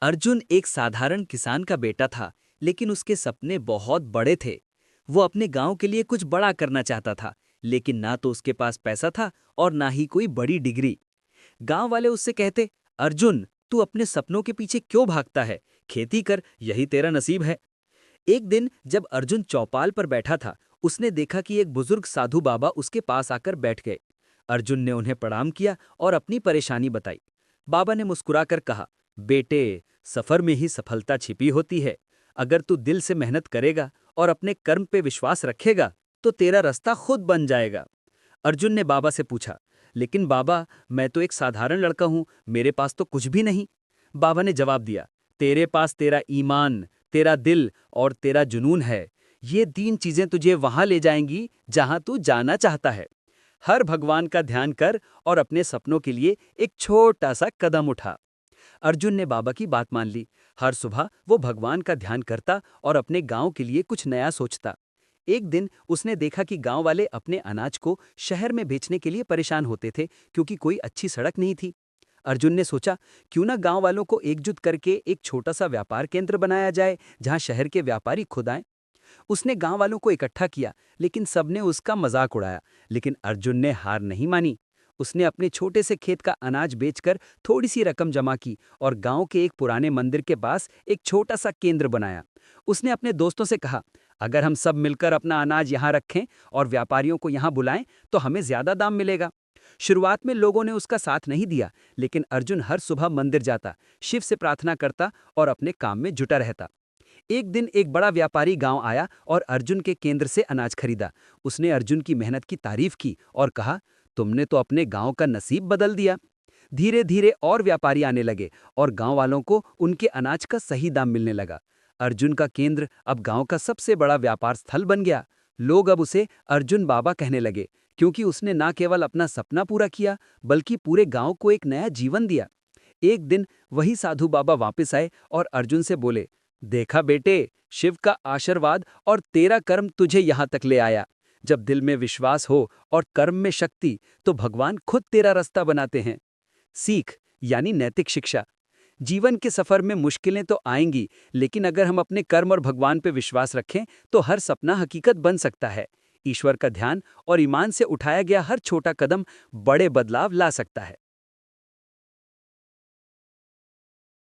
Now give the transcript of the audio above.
अर्जुन एक साधारण किसान का बेटा था, लेकिन उसके सपने बहुत बड़े थे। वो अपने गांव के लिए कुछ बड़ा करना चाहता था, लेकिन ना तो उसके पास पैसा था और ना ही कोई बड़ी डिग्री। गांव वाले उससे कहते, अर्जुन, तू अपने सपनों के पीछे क्यों भागता है? खेती कर, यही तेरा नसीब है। एक दिन जब अर्जुन चौपाल पर बैठा था, उसने देखा कि एक बुजुर्ग साधु बाबा उसके पास आकर बैठ गए। अर्जुन ने उन्हें प्रणाम किया और अपनी परेशानी बताई। बाबा ने मुस्कुराकर कहा, बेटे, सफर में ही सफलता छिपी होती है। अगर तू दिल से मेहनत करेगा और अपने कर्म पे विश्वास रखेगा, तो तेरा रास्ता खुद बन जाएगा। अर्जुन ने बाबा से पूछा, लेकिन बाबा, मैं तो एक साधारण लड़का हूं, मेरे पास तो कुछ भी नहीं। बाबा ने जवाब दिया, तेरे पास तेरा ईमान, तेरा दिल और तेरा जुनून है। ये तीन चीजें तुझे वहां ले जाएंगी जहां तू जाना चाहता है। हर भगवान का ध्यान कर और अपने सपनों के लिए एक छोटा सा कदम उठा। अर्जुन ने बाबा की बात मान ली। हर सुबह वो भगवान का ध्यान करता और अपने गांव के लिए कुछ नया सोचता। एक दिन उसने देखा कि गांव वाले अपने अनाज को शहर में बेचने के लिए परेशान होते थे, क्योंकि कोई अच्छी सड़क नहीं थी। अर्जुन ने सोचा, क्यों ना गांव वालों को एकजुट करके एक छोटा सा व्यापार केंद्र बनाया जाए, जहां शहर के व्यापारी खुद आएं। उसने गांव वालों को इकट्ठा किया, लेकिन सबने उसका मजाक उड़ाया। लेकिन अर्जुन ने हार नहीं मानी। उसने अपने छोटे से खेत का अनाज बेचकर थोड़ी सी रकम जमा की और गांव के एक पुराने मंदिर के पास एक छोटा सा केंद्र बनाया। उसने अपने दोस्तों से कहा, अगर हम सब मिलकर अपना अनाज यहाँ रखें और व्यापारियों को यहाँ बुलाएं, तो हमें ज्यादा दाम मिलेगा। शुरुआत में लोगों ने उसका साथ नहीं दिया, लेकिन अर्जुन हर सुबह मंदिर जाता, शिव से प्रार्थना करता और अपने काम में जुटा रहता। एक दिन एक बड़ा व्यापारी गांव आया और अर्जुन के केंद्र से अनाज खरीदा। उसने अर्जुन की मेहनत की तारीफ की और कहा, तुमने तो अपने गांव का नसीब बदल दिया। धीरे धीरे और व्यापारी आने लगे और गांव वालों को उनके अनाज का सही दाम मिलने लगा। अर्जुन का केंद्र अब गांव का सबसे बड़ा व्यापार स्थल बन गया। लोग अब उसे अर्जुन बाबा कहने लगे, क्योंकि उसने न केवल अपना सपना पूरा किया, बल्कि पूरे गांव को एक नया जीवन दिया। एक दिन वही साधु बाबा वापस आए और अर्जुन से बोले, देखा बेटे, शिव का आशीर्वाद और तेरा कर्म तुझे यहाँ तक ले आया। जब दिल में विश्वास हो और कर्म में शक्ति, तो भगवान खुद तेरा रास्ता बनाते हैं। सीख यानी नैतिक शिक्षा। जीवन के सफर में मुश्किलें तो आएंगी, लेकिन अगर हम अपने कर्म और भगवान पे विश्वास रखें, तो हर सपना हकीकत बन सकता है। ईश्वर का ध्यान और ईमान से उठाया गया हर छोटा कदम बड़े बदलाव ला सकता है।